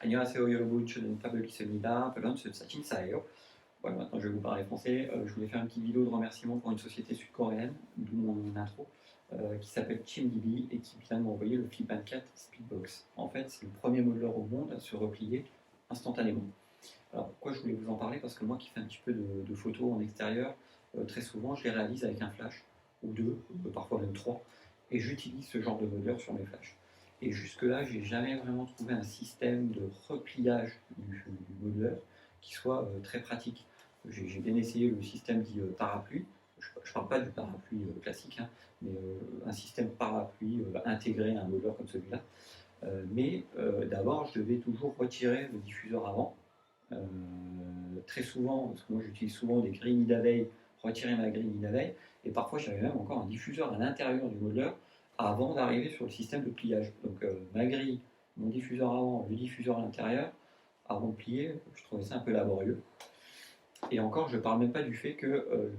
안녕하세요 여러분, 저는 파블리스입니다. 밸런스 사칭사예요. Voilà, maintenant je vais vous parler français. Je voulais faire une petite vidéo de remerciement pour une société sud-coréenne, d'où mon intro, qui s'appelle ChimDB et qui vient de m'envoyer le Flip 24 Speedbox. En fait, c'est le premier modeler au monde à se replier instantanément. Alors pourquoi je voulais vous en parler? Parce que moi qui fais un petit peu de photos en extérieur, très souvent je les réalise avec un flash, ou deux, parfois même trois, et j'utilise ce genre de modeler sur mes flashs. Et jusque-là, j'ai jamais vraiment trouvé un système de repliage du modeler qui soit très pratique. J'ai bien essayé le système dit parapluie. Je ne parle pas du parapluie classique, hein, mais un système parapluie intégré à un modeler comme celui-là. Mais d'abord, je devais toujours retirer le diffuseur avant. Très souvent, parce que moi j'utilise souvent des grilles d'abeilles, retirer ma grille d'abeilles, et parfois j'avais même encore un diffuseur à l'intérieur du modeler avant d'arriver sur le système de pliage. Donc ma grille, mon diffuseur avant, le diffuseur à l'intérieur, avant de plier, je trouvais ça un peu laborieux. Et encore, je ne parle même pas du fait que le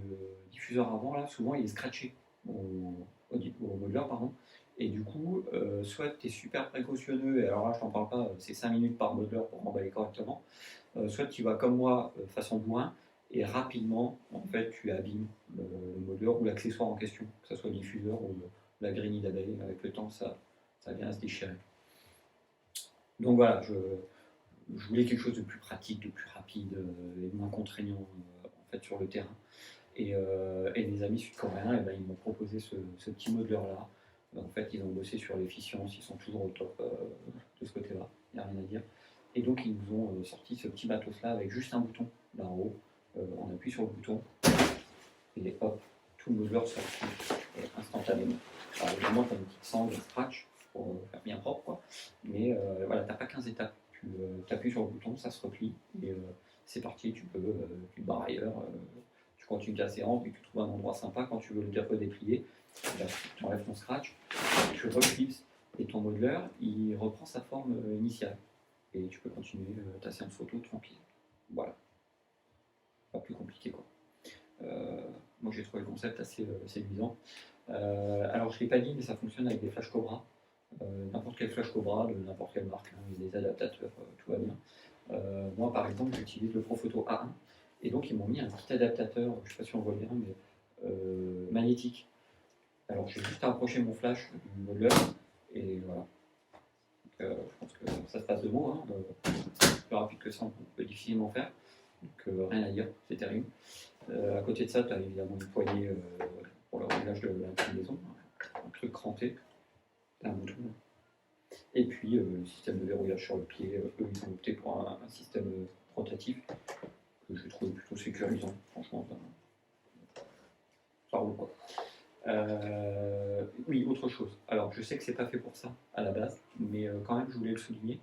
diffuseur avant, là, souvent il est scratché au modeler, pardon. Et du coup, soit tu es super précautionneux, et alors là je t'en parle pas, c'est 5 minutes par modeler pour m'emballer correctement, soit tu vas comme moi, façon bourrin, et rapidement, en fait, tu abîmes le modeler ou l'accessoire en question, que ce soit le diffuseur ou la grille d'abeille. Avec le temps, ça vient à se déchirer. Donc voilà, je voulais quelque chose de plus pratique, de plus rapide et de moins contraignant en fait, sur le terrain. Et les amis sud-coréens, ben, ils m'ont proposé ce petit modeler-là. En fait, ils ont bossé sur l'efficience, ils sont toujours au top de ce côté-là, il n'y a rien à dire. Et donc, ils nous ont sorti ce petit matos-là avec juste un bouton là en haut. On appuie sur le bouton et hop, tout le modeler sorti instantanément. Alors, évidemment, tu as une petite sangle scratch pour faire bien propre, quoi. Mais voilà, tu n'as pas 15 étapes. Tu appuies sur le bouton, ça se replie et c'est parti. Tu te barres ailleurs. Tu continues ta séance, puis tu trouves un endroit sympa quand tu veux le redéplier. Tu enlèves ton scratch, tu reflipses et ton modeler il reprend sa forme initiale. Et tu peux continuer ta séance photo tranquille. Voilà. Pas plus compliqué quoi. Moi j'ai trouvé le concept assez séduisant. Alors je ne l'ai pas dit, mais ça fonctionne avec des flash Cobra. N'importe quel flash Cobra, de n'importe quelle marque, hein, il y a des adaptateurs, tout va bien. Moi par exemple j'utilise le Profoto A1 et donc ils m'ont mis un petit adaptateur, je ne sais pas si on voit bien, mais magnétique. Alors j'ai juste à approcher mon flash du modeler et voilà. Donc, je pense que ça se passe de mots, hein, plus rapide que ça on peut difficilement faire. Donc rien à dire, c'est terrible. À côté de ça, tu as évidemment une poignée pour le réglage de l'inclinaison, un truc cranté, tu as un bouton. Et puis le système de verrouillage sur le pied, eux ils ont opté pour un système rotatif que je trouve plutôt sécurisant, franchement, ça roule quoi. Oui, autre chose. Alors je sais que c'est pas fait pour ça à la base, mais quand même je voulais le souligner.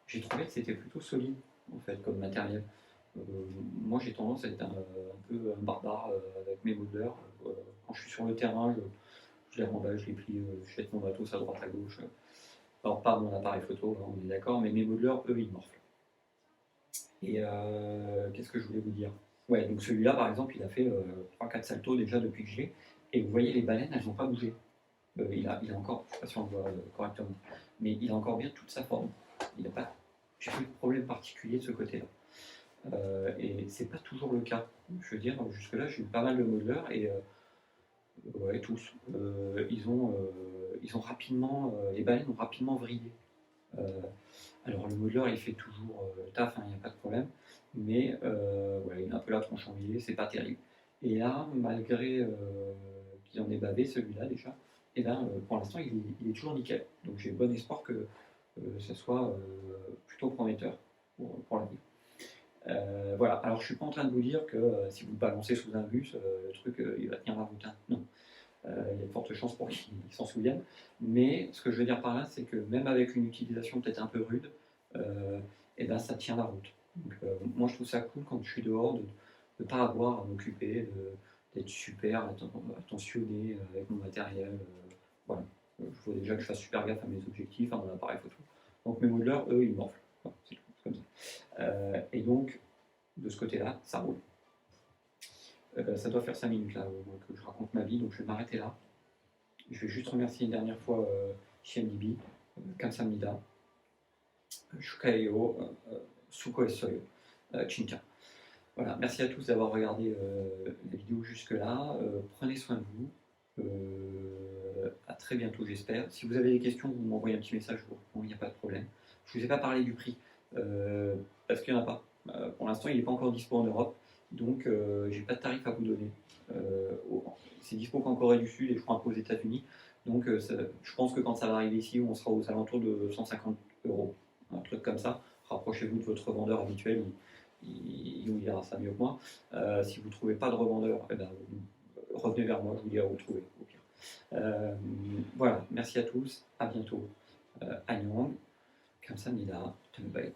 J'ai trouvé que c'était plutôt solide en fait comme matériel. Moi j'ai tendance à être un peu un barbare avec mes modelers. Quand je suis sur le terrain, je les remballe, je les plie, je jette mon matos à droite à gauche. Alors pas mon appareil photo, hein, on est d'accord, mais mes modelers, eux, ils morflent. Et qu'est-ce que je voulais vous dire? Ouais, donc celui-là, par exemple, il a fait 3-4 saltos déjà depuis que je l'ai. Et vous voyez, les baleines, elles n'ont pas bougé. Il a encore, je ne sais pas si on le voit correctement, mais il a encore bien toute sa forme. Il n'a pas, j'ai pas eu de problème particulier de ce côté-là. Et c'est pas toujours le cas. Je veux dire, jusque-là, j'ai eu pas mal de modelers et ouais, tous. Ils ont rapidement, les baleines ont rapidement vrillé. Alors le modeler il fait toujours le taf, il n'y a pas de problème, mais ouais, il a un peu la tronche enviée, c'est pas terrible. Et là, malgré qu'il en ait bavé celui-là déjà, et ben, pour l'instant il est toujours nickel. Donc j'ai bon espoir que ce soit plutôt prometteur pour l'avenir. Voilà, alors je suis pas en train de vous dire que si vous le balancez sous un bus, le truc il va tenir la route. Hein. Non, il y a de fortes chances pour qu'ils s'en souviennent. Mais ce que je veux dire par là, c'est que même avec une utilisation peut-être un peu rude, et ben ça tient la route. Donc, moi je trouve ça cool quand je suis dehors de ne pas avoir à m'occuper, d'être super attentionné avec mon matériel. Voilà. Il faut déjà que je fasse super gaffe à mes objectifs, à mon appareil photo. Donc mes modelers, eux, ils morflent. Voilà, c'est tout, c'est comme ça. Et donc, de ce côté-là, ça roule. Ça doit faire 5 minutes là que je raconte ma vie, donc je vais m'arrêter là. Je vais juste remercier une dernière fois ChimDB, Kamsamnida. Shukaio, Suko Soyo, Chincha. Voilà, merci à tous d'avoir regardé la vidéo jusque-là. Prenez soin de vous. À très bientôt, j'espère. Si vous avez des questions, vous m'envoyez un petit message, je vous réponds, il n'y a pas de problème. Je ne vous ai pas parlé du prix, parce qu'il n'y en a pas. Pour l'instant, il n'est pas encore dispo en Europe, donc j'ai pas de tarif à vous donner. C'est dispo qu'en Corée du Sud et je crois un peu aux États-Unis. Donc je pense que quand ça va arriver ici, on sera aux alentours de 150 euros, un truc comme ça. Rapprochez-vous de votre revendeur habituel, il vous dira ça mieux que moi. Si vous ne trouvez pas de revendeur, eh ben, revenez vers moi, je vous dirai où vous trouver au pire. Voilà, merci à tous, à bientôt. Annyeong, 감사합니다. bye.